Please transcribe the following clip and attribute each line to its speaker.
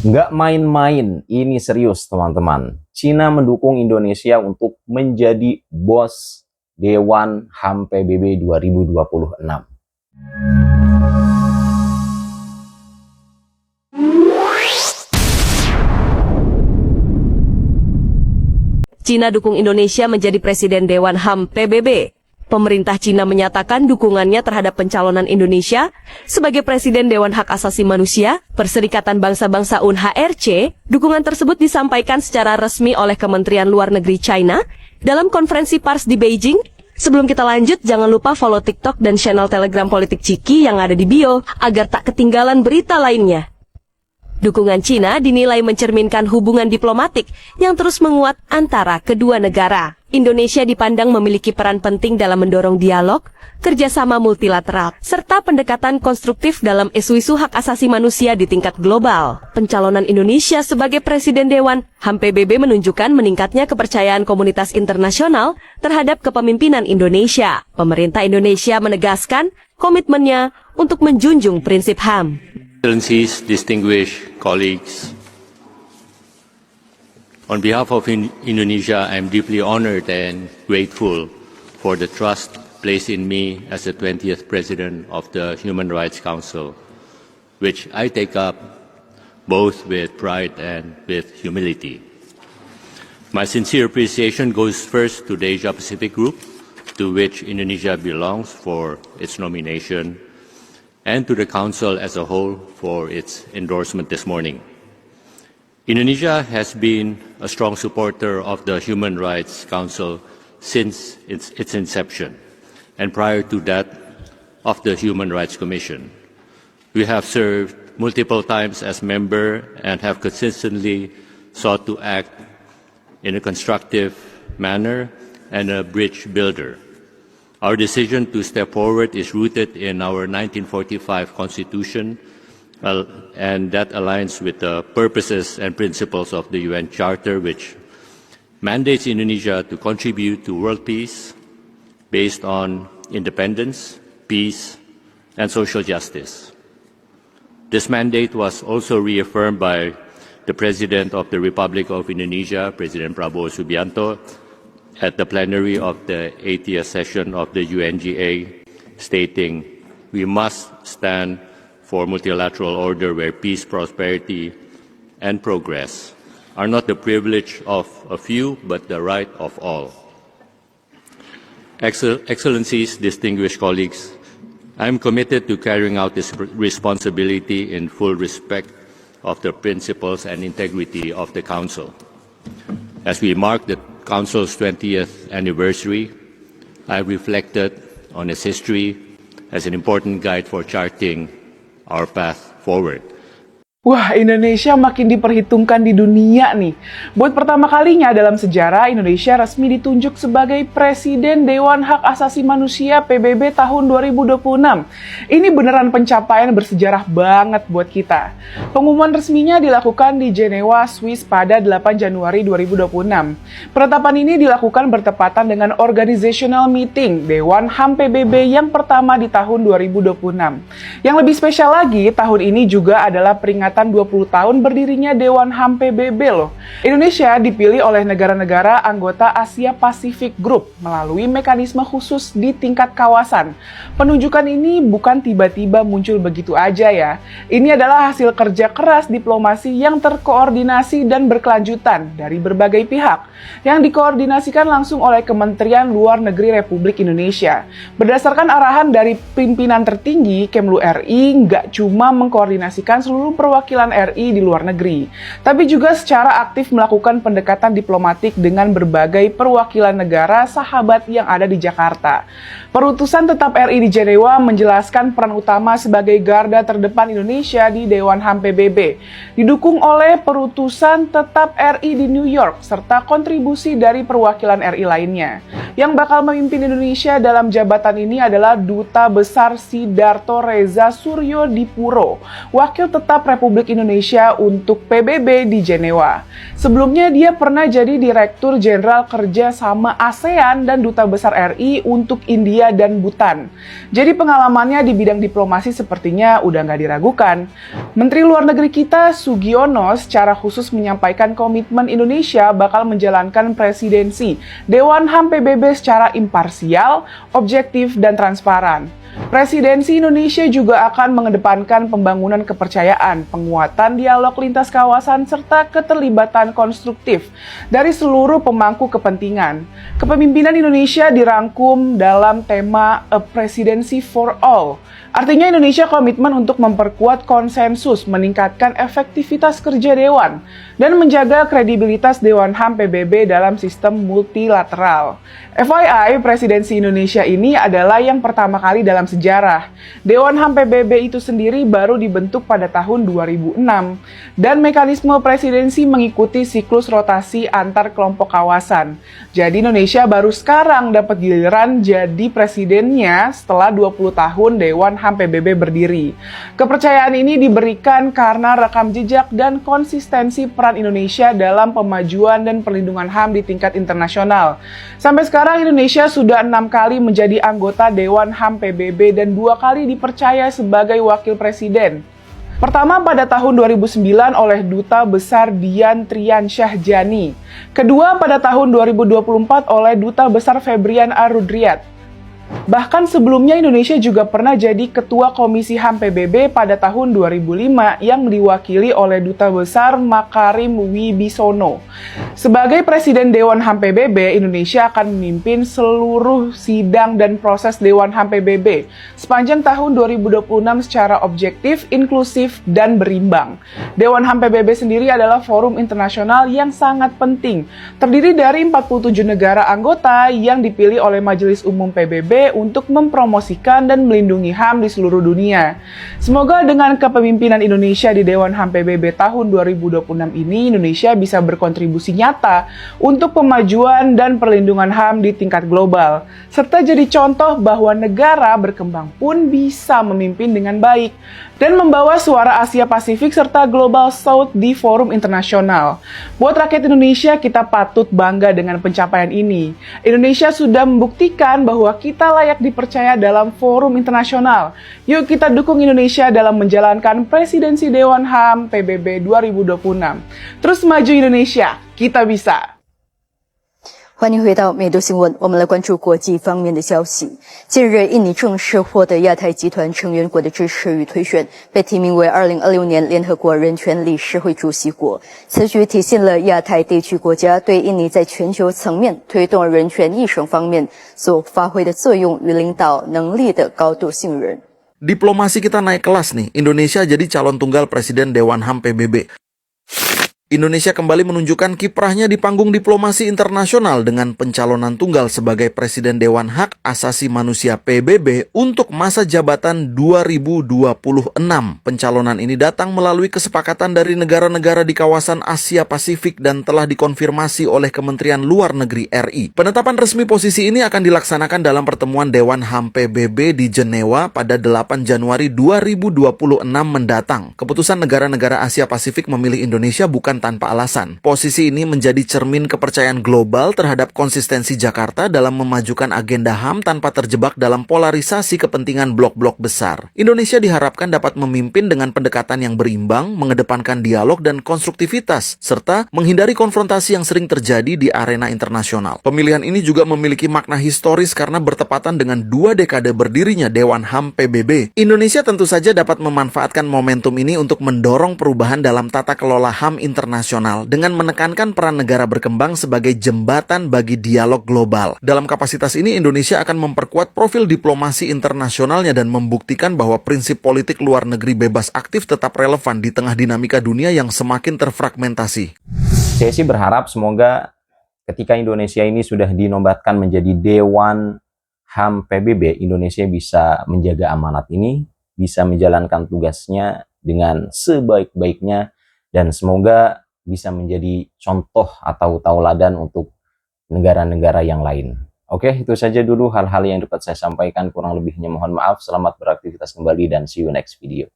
Speaker 1: Nggak main-main, ini serius teman-teman. Cina mendukung Indonesia untuk menjadi bos Dewan HAM PBB 2026.
Speaker 2: Cina dukung Indonesia menjadi Presiden Dewan HAM PBB. Pemerintah Cina menyatakan dukungannya terhadap pencalonan Indonesia sebagai Presiden Dewan Hak Asasi Manusia, Perserikatan Bangsa-Bangsa UNHRC. Dukungan tersebut disampaikan secara resmi oleh Kementerian Luar Negeri China dalam konferensi pers di Beijing. Sebelum kita lanjut, jangan lupa follow TikTok dan channel Telegram Politik Ciki yang ada di bio agar tak ketinggalan berita lainnya. Dukungan Cina dinilai mencerminkan hubungan diplomatik yang terus menguat antara kedua negara. Indonesia dipandang memiliki peran penting dalam mendorong dialog, kerjasama multilateral, serta pendekatan konstruktif dalam isu-isu hak asasi manusia di tingkat global. Pencalonan Indonesia sebagai Presiden Dewan HAM PBB menunjukkan meningkatnya kepercayaan komunitas internasional terhadap kepemimpinan Indonesia. Pemerintah Indonesia menegaskan komitmennya untuk menjunjung prinsip HAM.
Speaker 3: Excellencies, distinguished colleagues, on behalf of Indonesia, I am deeply honored and grateful for the trust placed in me as the 20th President of the Human Rights Council, which I take up both with pride and with humility. My sincere appreciation goes first to the Asia-Pacific Group, to which Indonesia belongs, for its nomination, and to the Council as a whole for its endorsement this morning. Indonesia has been a strong supporter of the Human Rights Council since its inception, and prior to that, of the Human Rights Commission. We have served multiple times as member and have consistently sought to act in a constructive manner and a bridge builder. Our decision to step forward is rooted in our 1945 Constitution, and that aligns with the purposes and principles of the UN Charter, which mandates Indonesia to contribute to world peace based on independence, peace, and social justice. This mandate was also reaffirmed by the President of the Republic of Indonesia, President Prabowo Subianto, at the plenary of the 80th session of the UNGA, stating, "We must stand for multilateral order where peace, prosperity, and progress are not the privilege of a few, but the right of all." Excellencies, distinguished colleagues, I am committed to carrying out this responsibility in full respect of the principles and integrity of the Council. As we mark the Council's 20th anniversary, I reflected on its history as an important guide for charting our path forward.
Speaker 4: Wah, Indonesia makin diperhitungkan di dunia nih. Buat pertama kalinya dalam sejarah, Indonesia resmi ditunjuk sebagai Presiden Dewan Hak Asasi Manusia PBB tahun 2026. Ini beneran pencapaian bersejarah banget buat kita. Pengumuman resminya dilakukan di Jenewa, Swiss pada 8 Januari 2026. Penetapan ini dilakukan bertepatan dengan Organizational Meeting Dewan HAM PBB yang pertama di tahun 2026. Yang lebih spesial lagi, tahun ini juga adalah peringatan 20 tahun berdirinya Dewan HAM PBB loh. Indonesia dipilih oleh negara-negara anggota Asia Pacific Group melalui mekanisme khusus di tingkat kawasan. Penunjukan ini bukan tiba-tiba muncul begitu aja ya. Ini adalah hasil kerja keras diplomasi yang terkoordinasi dan berkelanjutan dari berbagai pihak, yang dikoordinasikan langsung oleh Kementerian Luar Negeri Republik Indonesia. Berdasarkan arahan dari pimpinan tertinggi Kemlu RI, nggak cuma mengkoordinasikan seluruh perwakilan RI di luar negeri, tapi juga secara aktif melakukan pendekatan diplomatik dengan berbagai perwakilan negara sahabat yang ada di Jakarta. Perutusan tetap RI di Jenewa menjelaskan peran utama sebagai garda terdepan Indonesia di Dewan HAM PBB, didukung oleh perutusan tetap RI di New York, serta kontribusi dari perwakilan RI lainnya. Yang bakal memimpin Indonesia dalam jabatan ini adalah Duta Besar Sidarto Reza Suryo Dipuro, Wakil Tetap Republik Republik Indonesia untuk PBB di Jenewa. Sebelumnya dia pernah jadi Direktur Jenderal Kerja Sama ASEAN dan Duta Besar RI untuk India dan Bhutan. Jadi pengalamannya di bidang diplomasi sepertinya udah nggak diragukan. Menteri Luar Negeri kita Sugiono secara khusus menyampaikan komitmen Indonesia bakal menjalankan presidensi Dewan HAM PBB secara imparsial, objektif, dan transparan. Presidensi Indonesia juga akan mengedepankan pembangunan kepercayaan, penguatan dialog lintas kawasan, serta keterlibatan konstruktif dari seluruh pemangku kepentingan. Kepemimpinan Indonesia dirangkum dalam tema A Presidency for All. Artinya Indonesia komitmen untuk memperkuat konsensus, meningkatkan efektivitas kerja Dewan, dan menjaga kredibilitas Dewan HAM PBB dalam sistem multilateral. FYI, presidensi Indonesia ini adalah yang pertama kali dalam sejarah. Dewan HAM PBB itu sendiri baru dibentuk pada tahun 2006, dan mekanisme presidensi mengikuti siklus rotasi antar kelompok kawasan. Jadi Indonesia baru sekarang dapat giliran jadi presidennya setelah 20 tahun Dewan HAM PBB berdiri. Kepercayaan ini diberikan karena rekam jejak dan konsistensi peran Indonesia dalam pemajuan dan perlindungan HAM di tingkat internasional. Sampai sekarang Indonesia sudah 6 kali menjadi anggota Dewan HAM PBB dan 2 kali dipercaya sebagai wakil presiden. Pertama pada tahun 2009 oleh Duta Besar Dian Triansyah Jani. Kedua pada tahun 2024 oleh Duta Besar Febrian Arudriat. Bahkan sebelumnya Indonesia juga pernah jadi Ketua Komisi HAM PBB pada tahun 2005 yang diwakili oleh Duta Besar Makarim Wibisono. Sebagai Presiden Dewan HAM PBB, Indonesia akan memimpin seluruh sidang dan proses Dewan HAM PBB sepanjang tahun 2026 secara objektif, inklusif, dan berimbang. Dewan HAM PBB sendiri adalah forum internasional yang sangat penting, terdiri dari 47 negara anggota yang dipilih oleh Majelis Umum PBB untuk mempromosikan dan melindungi HAM di seluruh dunia. Semoga dengan kepemimpinan Indonesia di Dewan HAM PBB tahun 2026 ini, Indonesia bisa berkontribusi nyata untuk pemajuan dan perlindungan HAM di tingkat global, serta jadi contoh bahwa negara berkembang pun bisa memimpin dengan baik dan membawa suara Asia Pasifik serta Global South di forum internasional. Buat rakyat Indonesia, kita patut bangga dengan pencapaian ini. Indonesia sudah membuktikan bahwa kita layak dipercaya dalam forum internasional. Yuk kita dukung Indonesia dalam menjalankan presidensi Dewan HAM PBB 2026. Terus maju Indonesia, kita bisa!
Speaker 5: 欢迎回到美都新闻，我们来关注国际方面的消息。近日，印尼正式获得亚太集团成员国的支持与推选，被提名为2026年联合国人权理事会主席国。此举体现了亚太地区国家对印尼在全球层面推动人权议程方面所发挥的作用与领导能力的高度信任。
Speaker 6: Diplomasi kita naik kelas nih, Indonesia jadi calon tunggal Presiden Dewan HAM PBB. Indonesia kembali menunjukkan kiprahnya di panggung diplomasi internasional dengan pencalonan tunggal sebagai Presiden Dewan Hak Asasi Manusia PBB untuk masa jabatan 2026. Pencalonan ini datang melalui kesepakatan dari negara-negara di kawasan Asia Pasifik dan telah dikonfirmasi oleh Kementerian Luar Negeri RI. Penetapan resmi posisi ini akan dilaksanakan dalam pertemuan Dewan HAM PBB di Jenewa pada 8 Januari 2026 mendatang. Keputusan negara-negara Asia Pasifik memilih Indonesia bukan tanpa alasan. Posisi ini menjadi cermin kepercayaan global terhadap konsistensi Jakarta dalam memajukan agenda HAM tanpa terjebak dalam polarisasi kepentingan blok-blok besar. Indonesia diharapkan dapat memimpin dengan pendekatan yang berimbang, mengedepankan dialog dan konstruktivitas, serta menghindari konfrontasi yang sering terjadi di arena internasional. Pemilihan ini juga memiliki makna historis karena bertepatan dengan 2 dekade berdirinya Dewan HAM PBB. Indonesia tentu saja dapat memanfaatkan momentum ini untuk mendorong perubahan dalam tata kelola HAM internasional dengan menekankan peran negara berkembang sebagai jembatan bagi dialog global. Dalam kapasitas ini, Indonesia akan memperkuat profil diplomasi internasionalnya dan membuktikan bahwa prinsip politik luar negeri bebas aktif tetap relevan di tengah dinamika dunia yang semakin terfragmentasi.
Speaker 1: Saya sih berharap semoga ketika Indonesia ini sudah dinobatkan menjadi Dewan HAM PBB, Indonesia bisa menjaga amanat ini, bisa menjalankan tugasnya dengan sebaik-baiknya, dan semoga bisa menjadi contoh atau tauladan untuk negara-negara yang lain. Oke, itu saja dulu hal-hal yang dapat saya sampaikan. Kurang lebihnya mohon maaf. Selamat beraktivitas kembali dan see you next video.